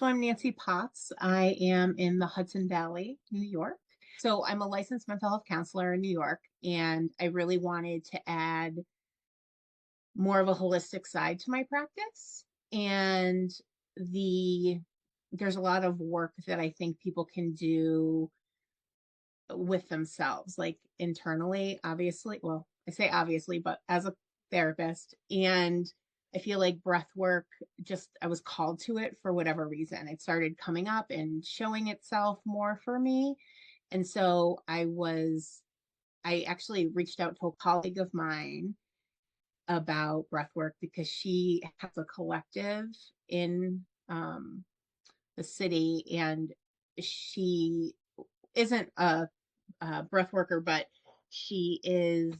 So I'm Nancy Potts. I am in the Hudson Valley, New York. So I'm a licensed mental health counselor in New York, and I really wanted to add more of a holistic side to my practice. And the there's a lot of work that I think people can do with themselves, like internally, obviously. Well, I say obviously, but as a therapist. And I feel like breath work, just I was called to it for whatever reason. It started coming up and showing itself more for me. And so I actually reached out to a colleague of mine about breath work because she has a collective in the city, and she isn't a breath worker, but she is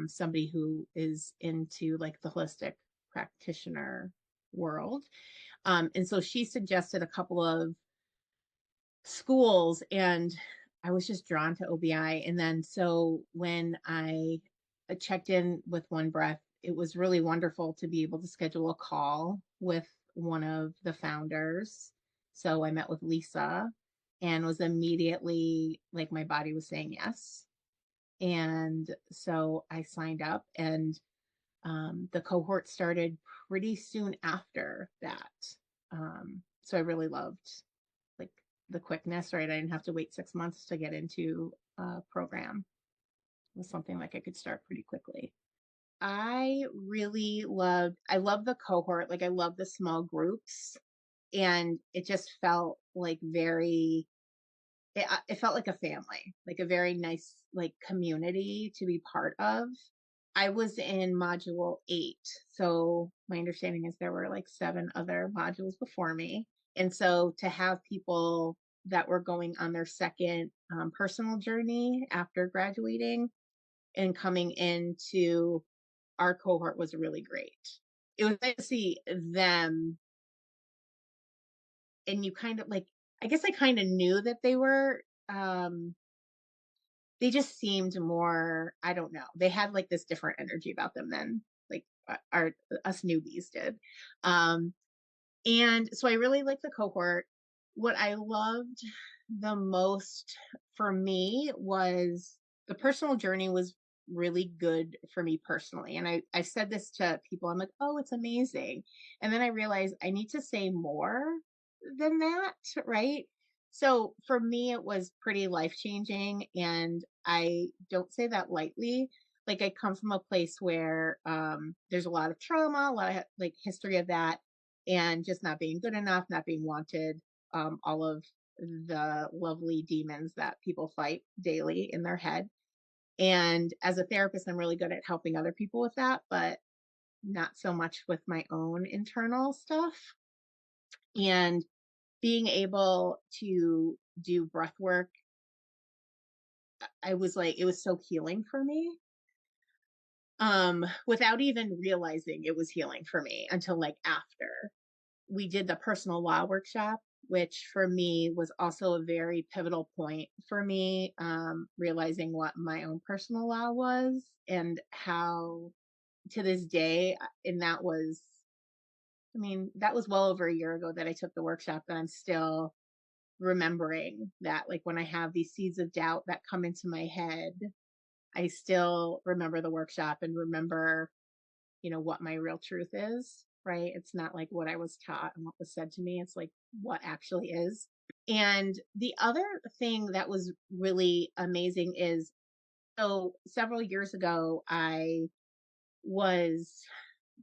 somebody who is into like the holistic practitioner world. And so she suggested a couple of schools, and I was just drawn to OBI. And then so when I checked in with One Breath, it was really wonderful to be able to schedule a call with one of the founders. So I met with Lisa and was immediately like my body was saying yes. And so I signed up, and the cohort started pretty soon after that. So I really loved like the quickness, right? I didn't have to wait 6 months to get into a program. It was something like I could start pretty quickly. I love the cohort. Like I love the small groups, and it just felt like it felt like a family, like a very nice like community to be part of. I was in module 8. So my understanding is there were like 7 other modules before me. And so to have people that were going on their second personal journey after graduating and coming into our cohort was really great. It was nice to see them, and you kind of like, I guess I kind of knew that um, they just seemed more, I don't know, they had like this different energy about them than like our us newbies did. um and so I really liked the cohort. What I loved the most for me was the personal journey was really good for me personally, and I said this to people. I'm like, oh, it's amazing. And then I realized I need to say more than that, right? So for me, it was pretty life changing, and I don't say that lightly. Like I come from a place where there's a lot of trauma, a lot of like history of that, and just not being good enough, not being wanted, all of the lovely demons that people fight daily in their head. And as a therapist, I'm really good at helping other people with that, but not so much with my own internal stuff. And being able to do breath work, I was like, it was so healing for me. Without even realizing it was healing for me until like after we did the personal law workshop, which for me was also a very pivotal point for me, realizing what my own personal law was and how to this day, and that was, I mean, that was well over a year ago that I took the workshop, and I'm still remembering that. Like when I have these seeds of doubt that come into my head, I still remember the workshop and remember, what my real truth is, right? It's not like what I was taught and what was said to me. It's like what actually is. And the other thing that was really amazing is, so several years ago, I was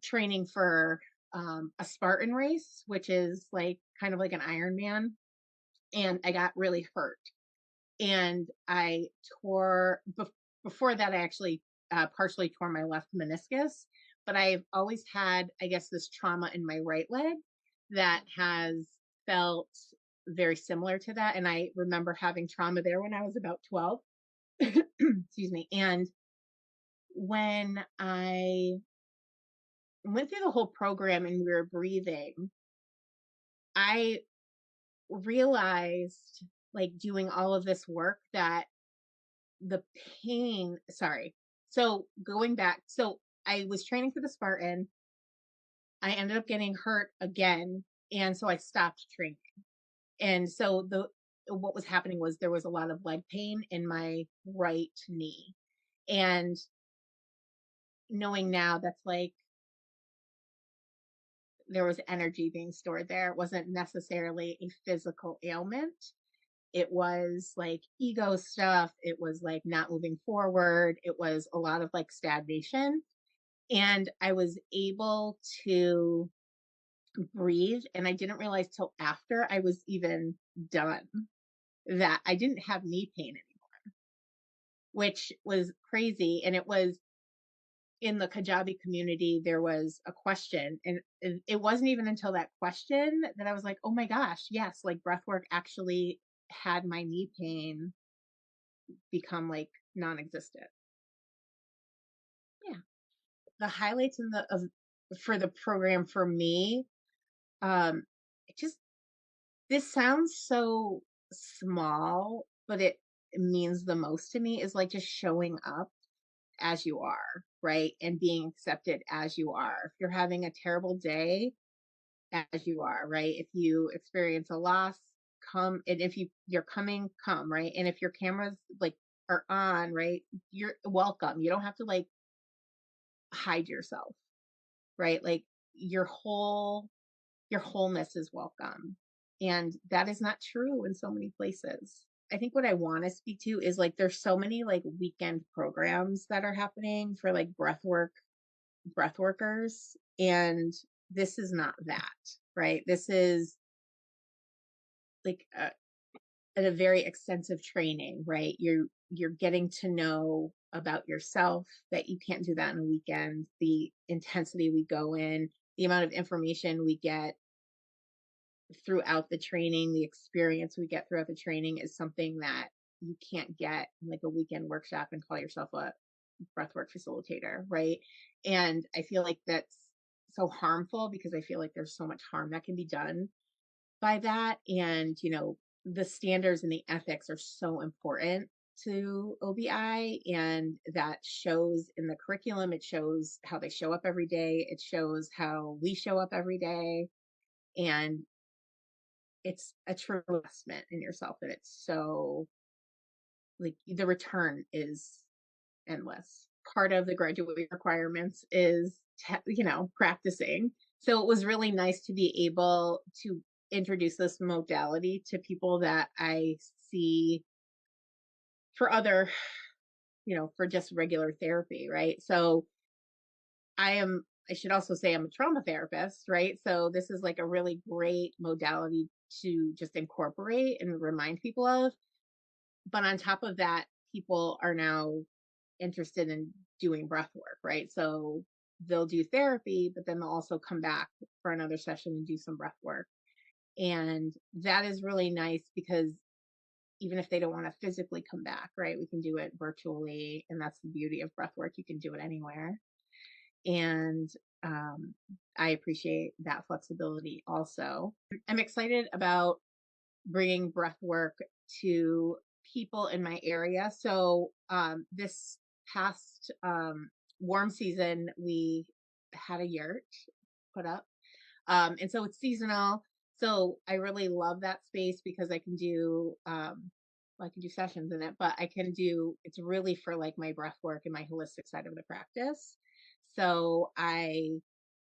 training for a Spartan race, which is like kind of like an Ironman. And I got really hurt. And I tore, before that, I actually partially tore my left meniscus, but I've always had, I guess, this trauma in my right leg that has felt very similar to that. And I remember having trauma there when I was about 12. Excuse me. And when I went through the whole program and we were breathing, I realized, like doing all of this work, that the pain, sorry. So going back, so I was training for the Spartan. I ended up getting hurt again And so I stopped training. And so what was happening was there was a lot of leg pain in my right knee. And knowing now that's like there was energy being stored there. It wasn't necessarily a physical ailment. It was like ego stuff. It was like not moving forward. It was a lot of like stagnation. And I was able to breathe. And I didn't realize till after I was even done that I didn't have knee pain anymore, which was crazy. And it was in the Kajabi community, there was a question, and it wasn't even until that question that I was like, oh my gosh, yes, like breathwork actually had my knee pain become like non-existent. Yeah. The highlights for the program for me, it just, this sounds so small, but it means the most to me, is like just showing up as you are, right? And being accepted as you are. If you're having a terrible day, as you are, right? If you experience a loss, come. And if you're coming, come, right? And if your cameras like are on, right, you're welcome. You don't have to like hide yourself, right? Like your wholeness is welcome. And that is not true in so many places. I think what I want to speak to is like there's so many like weekend programs that are happening for like breath workers, and this is not that, right? This is like a very extensive training, right? You're getting to know about yourself that you can't do that in a weekend. The intensity we go in, the amount of information we get throughout the training, the experience we get throughout the training is something that you can't get in like a weekend workshop and call yourself a breathwork facilitator, right? And I feel like that's so harmful because I feel like there's so much harm that can be done by that. And, you know, the standards and the ethics are so important to OBI, and that shows in the curriculum. It shows how they show up every day. It shows how we show up every day. And it's a true investment in yourself. And it's so like the return is endless. Part of the graduate requirements is, practicing. So it was really nice to be able to introduce this modality to people that I see for other, for just regular therapy, right? So I should also say I'm a trauma therapist, right? So this is like a really great modality to just incorporate and remind people of. But on top of that, people are now interested in doing breath work, right? So they'll do therapy, but then they'll also come back for another session and do some breath work. And that is really nice because even if they don't want to physically come back, right, we can do it virtually. And that's the beauty of breath work. You can do it anywhere. And I appreciate that flexibility also. I'm excited about bringing breath work to people in my area. So this past warm season, we had a yurt put up. And so it's seasonal. So I really love that space because I can do, I can do sessions in it, but it's really for like my breath work and my holistic side of the practice. So I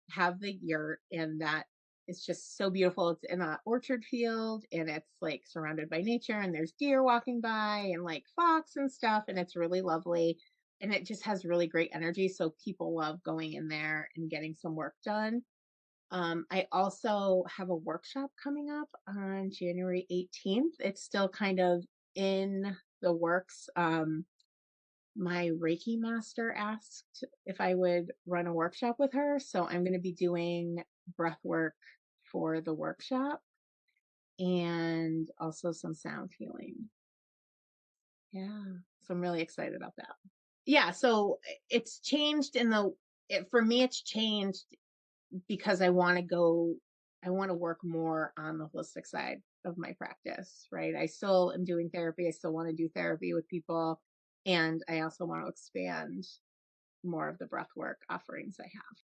have the yurt, and that is just so beautiful. It's in an orchard field, and it's like surrounded by nature, and there's deer walking by and like fox and stuff. And it's really lovely. And it just has really great energy. So people love going in there and getting some work done. I also have a workshop coming up on January 18th. It's still kind of in the works. My Reiki master asked if I would run a workshop with her. So I'm going to be doing breath work for the workshop and also some sound healing. Yeah. So I'm really excited about that. Yeah. So it's changed for me, it's changed because I want to work more on the holistic side of my practice, right? I still am doing therapy. I still want to do therapy with people. And I also want to expand more of the breath work offerings I have.